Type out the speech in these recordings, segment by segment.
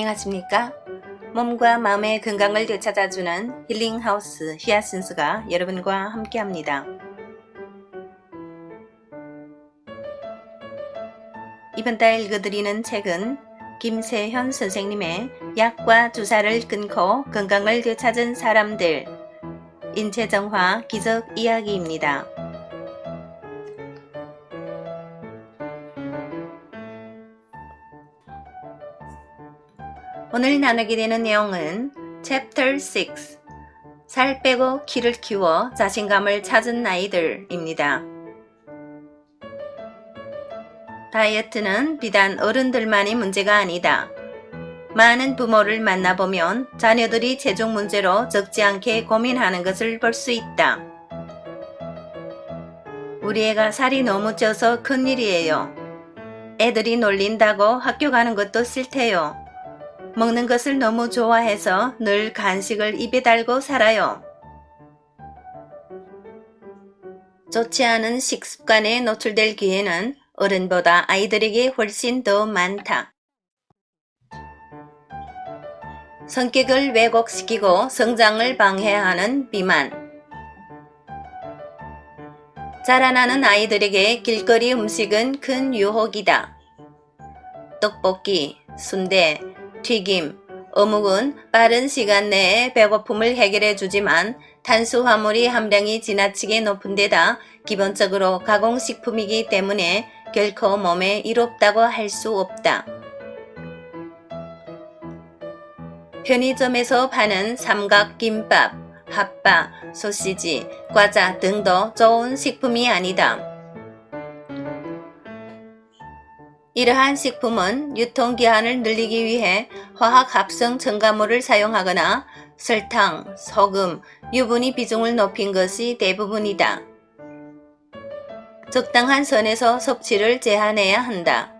안녕하십니까? 몸과 마음의 건강을 되찾아주는 힐링하우스 히아신스가 여러분과 함께합니다. 이번 달 읽어드리는 책은 김세현 선생님의 약과 주사를 끊고 건강을 되찾은 사람들, 인체정화 기적 이야기입니다. 오늘 나누게 되는 내용은 Chapter 6 살 빼고 키를 키워 자신감을 찾은 아이들입니다. 다이어트는 비단 어른들만이 문제가 아니다. 많은 부모를 만나보면 자녀들이 체중 문제로 적지 않게 고민하는 것을 볼 수 있다. 우리 애가 살이 너무 쪄서 큰일이에요. 애들이 놀린다고 학교 가는 것도 싫대요. 먹는 것을 너무 좋아해서 늘 간식을 입에 달고 살아요. 좋지 않은 식습관에 노출될 기회는 어른보다 아이들에게 훨씬 더 많다. 성격을 왜곡시키고 성장을 방해하는 비만. 자라나는 아이들에게 길거리 음식은 큰 유혹이다. 떡볶이, 순대, 튀김, 어묵은 빠른 시간 내에 배고픔을 해결해 주지만 탄수화물이 함량이 지나치게 높은 데다 기본적으로 가공식품이기 때문에 결코 몸에 이롭다고 할 수 없다. 편의점에서 파는 삼각김밥, 핫바, 소시지, 과자 등도 좋은 식품이 아니다. 이러한 식품은 유통기한을 늘리기 위해 화학 합성 첨가물을 사용하거나 설탕, 소금, 유분의 비중을 높인 것이 대부분이다. 적당한 선에서 섭취를 제한해야 한다.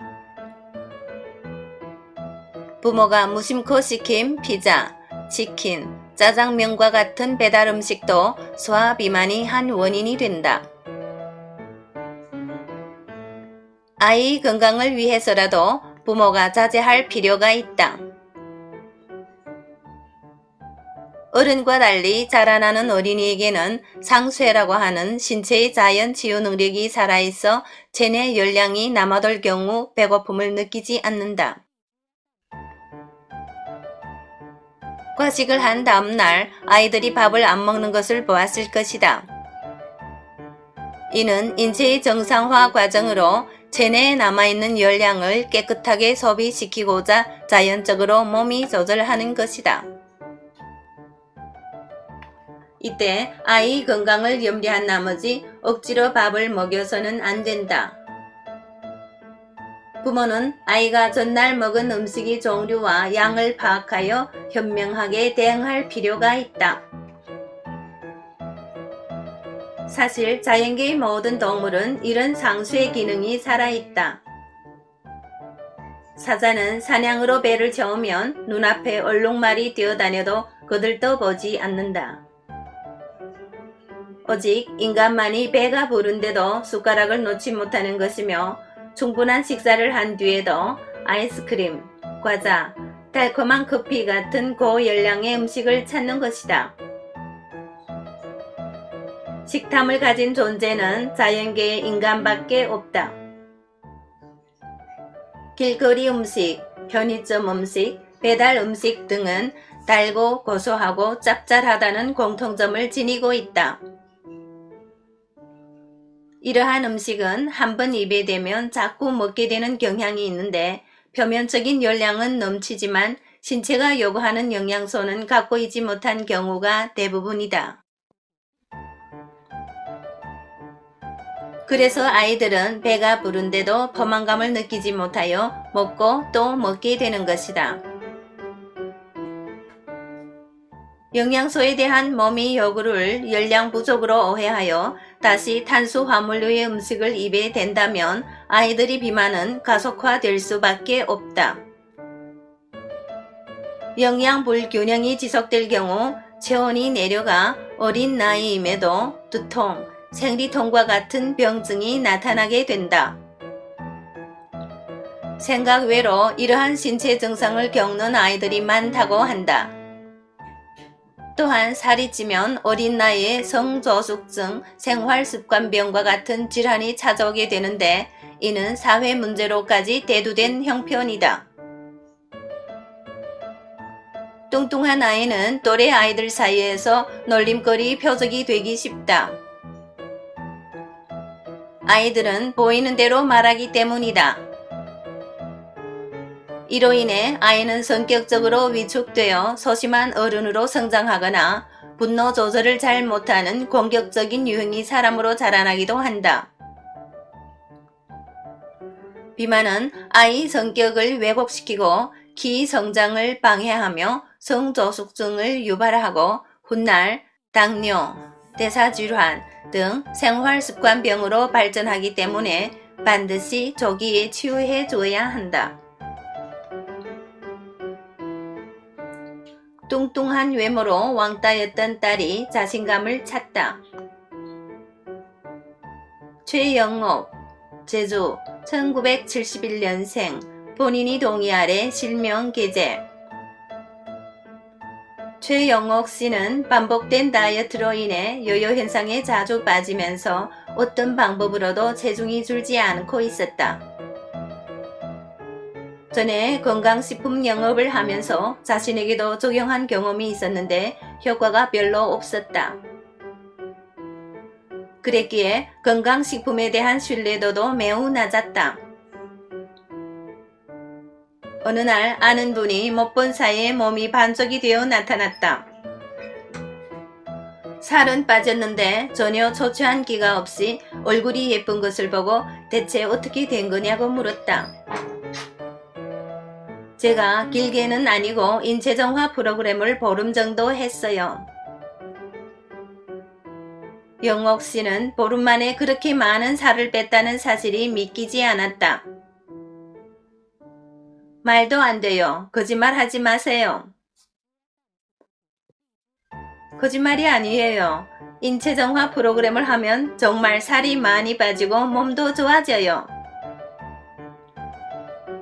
부모가 무심코 시킨 피자, 치킨, 짜장면과 같은 배달 음식도 소화 비만이 한 원인이 된다. 아이 건강을 위해서라도 부모가 자제할 필요가 있다. 어른과 달리 자라나는 어린이에게는 상쇄라고 하는 신체의 자연 치유 능력이 살아있어 체내 열량이 남아돌 경우 배고픔을 느끼지 않는다. 과식을 한 다음날 아이들이 밥을 안 먹는 것을 보았을 것이다. 이는 인체의 정상화 과정으로 체내에 남아있는 열량을 깨끗하게 소비시키고자 자연적으로 몸이 조절하는 것이다. 이때 아이 건강을 염려한 나머지 억지로 밥을 먹여서는 안 된다. 부모는 아이가 전날 먹은 음식의 종류와 양을 파악하여 현명하게 대응할 필요가 있다. 사실 자연계의 모든 동물은 이런 상쇄 기능이 살아있다. 사자는 사냥으로 배를 채우면 눈앞에 얼룩말이 뛰어다녀도 거들떠 보지 않는다. 오직 인간만이 배가 부른데도 숟가락을 놓지 못하는 것이며 충분한 식사를 한 뒤에도 아이스크림, 과자, 달콤한 커피 같은 고열량의 음식을 찾는 것이다. 식탐을 가진 존재는 자연계의 인간밖에 없다. 길거리 음식, 편의점 음식, 배달 음식 등은 달고 고소하고 짭짤하다는 공통점을 지니고 있다. 이러한 음식은 한번 입에 대면 자꾸 먹게 되는 경향이 있는데 표면적인 열량은 넘치지만 신체가 요구하는 영양소는 갖고 있지 못한 경우가 대부분이다. 그래서 아이들은 배가 부른데도 포만감을 느끼지 못하여 먹고 또 먹게 되는 것이다. 영양소에 대한 몸의 요구를 열량 부족으로 오해하여 다시 탄수화물류의 음식을 입에 댄다면 아이들의 비만은 가속화될 수밖에 없다. 영양 불균형이 지속될 경우 체온이 내려가 어린 나이임에도 두통, 생리통과 같은 병증이 나타나게 된다. 생각 외로 이러한 신체 증상을 겪는 아이들이 많다고 한다. 또한 살이 찌면 어린 나이에 성저숙증, 생활습관병과 같은 질환이 찾아오게 되는데 이는 사회 문제로까지 대두된 형편이다. 뚱뚱한 아이는 또래 아이들 사이에서 놀림거리 표적이 되기 쉽다. 아이들은 보이는 대로 말하기 때문이다. 이로 인해 아이는 성격적으로 위축되어 소심한 어른으로 성장하거나 분노 조절을 잘 못하는 공격적인 유형의 사람으로 자라나기도 한다. 비만은 아이 성격을 왜곡시키고 키 성장을 방해하며 성저숙증을 유발하고 훗날 당뇨, 대사질환 등 생활습관병으로 발전하기 때문에 반드시 조기에 치유해 줘야 한다. 뚱뚱한 외모로 왕따였던 딸이 자신감을 찾다. 최영옥, 제주 1971년생, 본인이 동의 아래 실명 게재. 최영옥 씨는 반복된 다이어트로 인해 요요 현상에 자주 빠지면서 어떤 방법으로도 체중이 줄지 않고 있었다. 전에 건강식품 영업을 하면서 자신에게도 적용한 경험이 있었는데 효과가 별로 없었다. 그랬기에 건강식품에 대한 신뢰도도 매우 낮았다. 어느 날 아는 분이 못 본 사이에 몸이 반쪽이 되어 나타났다. 살은 빠졌는데 전혀 초췌한 기가 없이 얼굴이 예쁜 것을 보고 대체 어떻게 된 거냐고 물었다. 제가 길게는 아니고 인체정화 프로그램을 보름 정도 했어요. 영옥 씨는 보름 만에 그렇게 많은 살을 뺐다는 사실이 믿기지 않았다. 말도 안 돼요. 거짓말 하지 마세요. 거짓말이 아니에요. 인체정화 프로그램을 하면 정말 살이 많이 빠지고 몸도 좋아져요.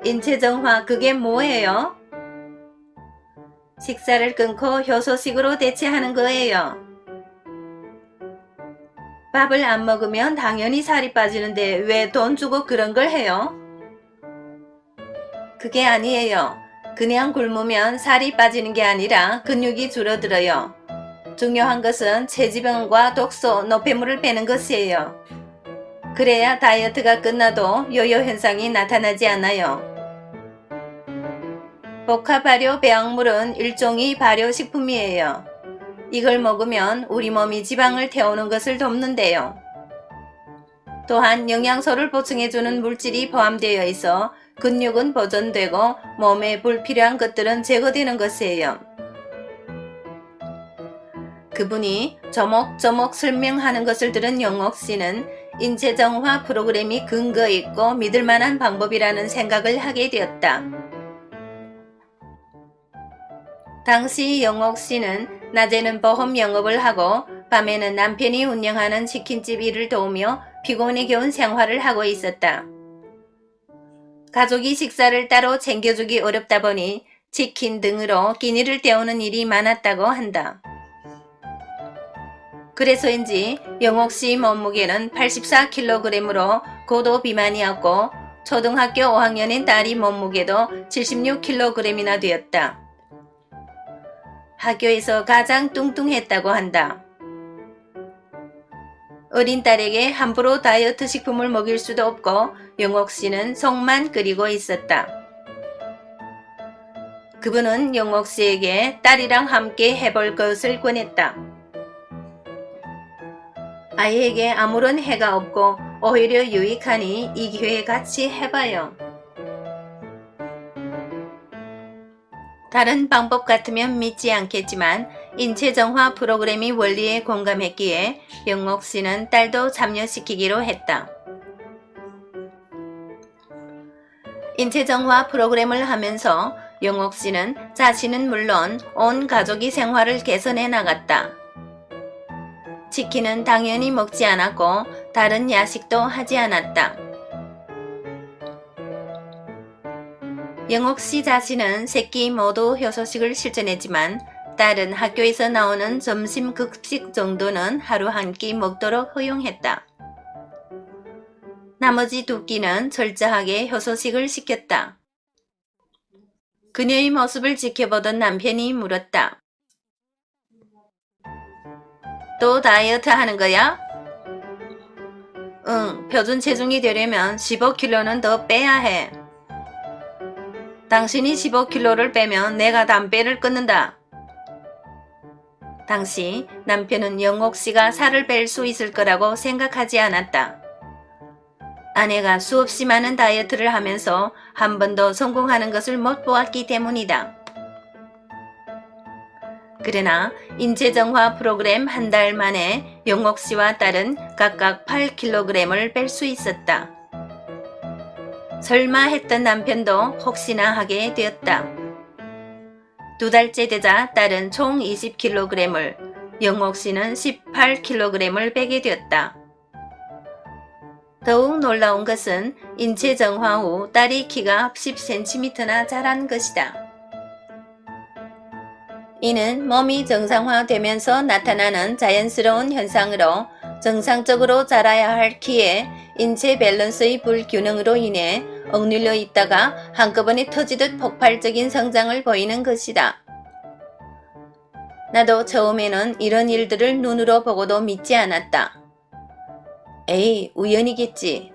인체정화 그게 뭐예요? 식사를 끊고 효소식으로 대체하는 거예요. 밥을 안 먹으면 당연히 살이 빠지는데 왜 돈 주고 그런 걸 해요? 그게 아니에요. 그냥 굶으면 살이 빠지는 게 아니라 근육이 줄어들어요. 중요한 것은 체지방과 독소, 노폐물을 빼는 것이에요. 그래야 다이어트가 끝나도 요요 현상이 나타나지 않아요. 복합 발효 배양물은 일종의 발효식품이에요. 이걸 먹으면 우리 몸이 지방을 태우는 것을 돕는데요. 또한 영양소를 보충해주는 물질이 포함되어 있어 근육은 보존되고 몸에 불필요한 것들은 제거되는 것이에요. 그분이 조목조목 설명하는 것을 들은 영옥 씨는 인체정화 프로그램이 근거 있고 믿을만한 방법이라는 생각을 하게 되었다. 당시 영옥 씨는 낮에는 보험 영업을 하고 밤에는 남편이 운영하는 치킨집 일을 도우며 피곤에 겨운 생활을 하고 있었다. 가족이 식사를 따로 챙겨주기 어렵다 보니 치킨 등으로 끼니를 때우는 일이 많았다고 한다. 그래서인지 영옥 씨 몸무게는 84kg으로 고도 비만이었고 초등학교 5학년인 딸이 몸무게도 76kg이나 되었다. 학교에서 가장 뚱뚱했다고 한다. 어린 딸에게 함부로 다이어트 식품을 먹일 수도 없고 영옥 씨는 속만 끓이고 있었다. 그분은 영옥 씨에게 딸이랑 함께 해볼 것을 권했다. 아이에게 아무런 해가 없고 오히려 유익하니 이 기회에 같이 해봐요. 다른 방법 같으면 믿지 않겠지만 인체정화 프로그램이 원리에 공감했기에 영옥 씨는 딸도 참여시키기로 했다. 인체정화 프로그램을 하면서 영옥 씨는 자신은 물론 온 가족이 생활을 개선해 나갔다. 치킨은 당연히 먹지 않았고 다른 야식도 하지 않았다. 영옥 씨 자신은 새끼 모두 효소식을 실천했지만 딸은 학교에서 나오는 점심 급식 정도는 하루 한 끼 먹도록 허용했다. 나머지 두 끼는 철저하게 효소식을 시켰다. 그녀의 모습을 지켜보던 남편이 물었다. 또 다이어트 하는 거야? 응, 표준 체중이 되려면 15kg는 더 빼야 해. 당신이 15kg를 빼면 내가 담배를 끊는다. 당시 남편은 영옥 씨가 살을 뺄 수 있을 거라고 생각하지 않았다. 아내가 수없이 많은 다이어트를 하면서 한 번도 성공하는 것을 못 보았기 때문이다. 그러나 인체정화 프로그램 한 달 만에 영옥 씨와 딸은 각각 8kg을 뺄 수 있었다. 설마 했던 남편도 혹시나 하게 되었다. 2달째 되자 딸은 총 20kg을, 영옥 씨는 18kg을 빼게 되었다. 더욱 놀라운 것은 인체 정화 후 딸이 키가 10cm나 자란 것이다. 이는 몸이 정상화되면서 나타나는 자연스러운 현상으로 정상적으로 자라야 할 키에 인체 밸런스의 불균형으로 인해 억눌려 있다가 한꺼번에 터지듯 폭발적인 성장을 보이는 것이다. 나도 처음에는 이런 일들을 눈으로 보고도 믿지 않았다. 에이, 우연이겠지.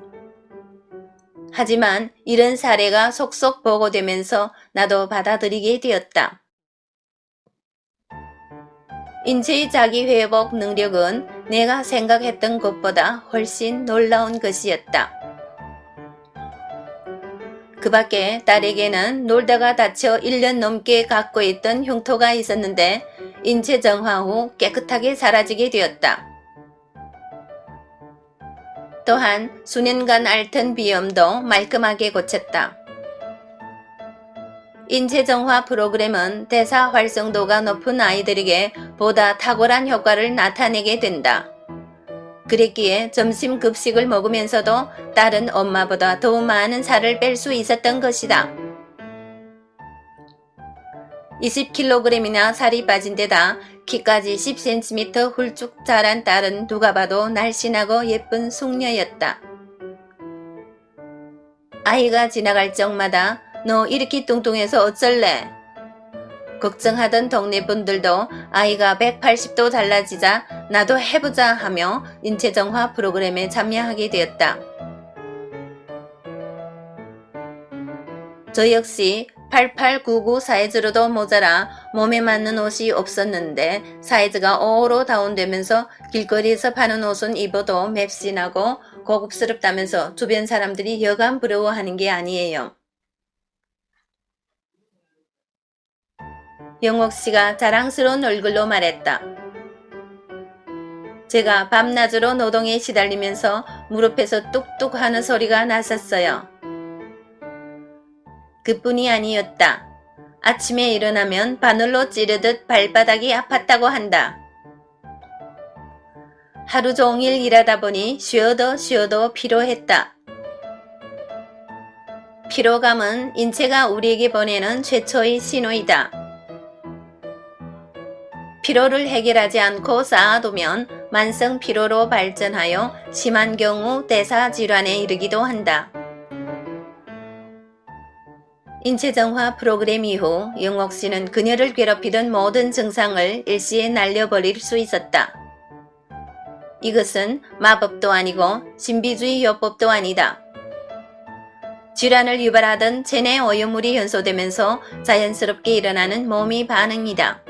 하지만 이런 사례가 속속 보고되면서 나도 받아들이게 되었다. 인체의 자기회복 능력은 내가 생각했던 것보다 훨씬 놀라운 것이었다. 그 밖에 딸에게는 놀다가 다쳐 1년 넘게 갖고 있던 흉터가 있었는데 인체 정화 후 깨끗하게 사라지게 되었다. 또한 수년간 앓던 비염도 말끔하게 고쳤다. 인체 정화 프로그램은 대사 활성도가 높은 아이들에게 보다 탁월한 효과를 나타내게 된다. 그랬기에 점심 급식을 먹으면서도 딸은 엄마보다 더 많은 살을 뺄 수 있었던 것이다. 20kg이나 살이 빠진 데다 키까지 10cm 훌쭉 자란 딸은 누가 봐도 날씬하고 예쁜 숙녀였다. 아이가 지나갈 적마다 너 이렇게 뚱뚱해서 어쩔래? 걱정하던 동네 분들도 아이가 180도 달라지자 나도 해보자 하며 인체정화 프로그램에 참여하게 되었다. 저 역시 8899 사이즈로도 모자라 몸에 맞는 옷이 없었는데 사이즈가 5로 다운되면서 길거리에서 파는 옷은 입어도 맵신하고 고급스럽다면서 주변 사람들이 여간 부러워하는 게 아니에요. 영옥 씨가 자랑스러운 얼굴로 말했다. 제가 밤낮으로 노동에 시달리면서 무릎에서 뚝뚝 하는 소리가 났었어요. 그뿐이 아니었다. 아침에 일어나면 바늘로 찌르듯 발바닥이 아팠다고 한다. 하루 종일 일하다 보니 쉬어도 피로했다. 피로감은 인체가 우리에게 보내는 최초의 신호이다. 피로를 해결하지 않고 쌓아두면 만성 피로로 발전하여 심한 경우 대사질환에 이르기도 한다. 인체정화 프로그램 이후 영옥 씨는 그녀를 괴롭히던 모든 증상을 일시에 날려버릴 수 있었다. 이것은 마법도 아니고 신비주의 요법도 아니다. 질환을 유발하던 체내 오염물이 현소되면서 자연스럽게 일어나는 몸의 반응이다.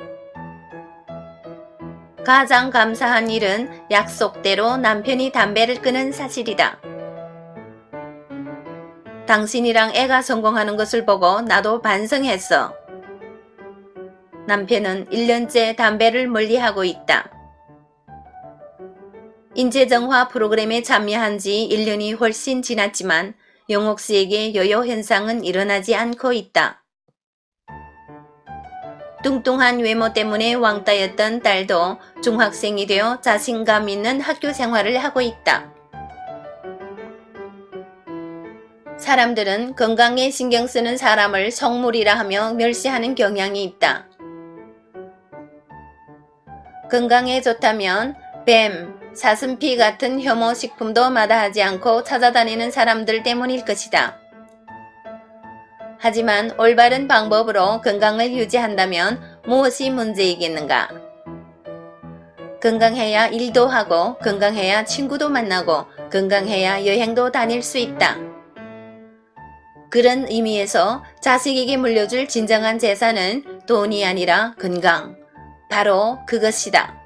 가장 감사한 일은 약속대로 남편이 담배를 끊은 사실이다. 당신이랑 애가 성공하는 것을 보고 나도 반성했어. 남편은 1년째 담배를 멀리하고 있다. 인체정화 프로그램에 참여한 지 1년이 훨씬 지났지만 영옥 씨에게 요요 현상은 일어나지 않고 있다. 뚱뚱한 외모 때문에 왕따였던 딸도 중학생이 되어 자신감 있는 학교 생활을 하고 있다. 사람들은 건강에 신경 쓰는 사람을 성물이라 하며 멸시하는 경향이 있다. 건강에 좋다면 뱀, 사슴피 같은 혐오 식품도 마다하지 않고 찾아다니는 사람들 때문일 것이다. 하지만 올바른 방법으로 건강을 유지한다면 무엇이 문제이겠는가? 건강해야 일도 하고 건강해야 친구도 만나고 건강해야 여행도 다닐 수 있다. 그런 의미에서 자식에게 물려줄 진정한 재산은 돈이 아니라 건강, 바로 그것이다.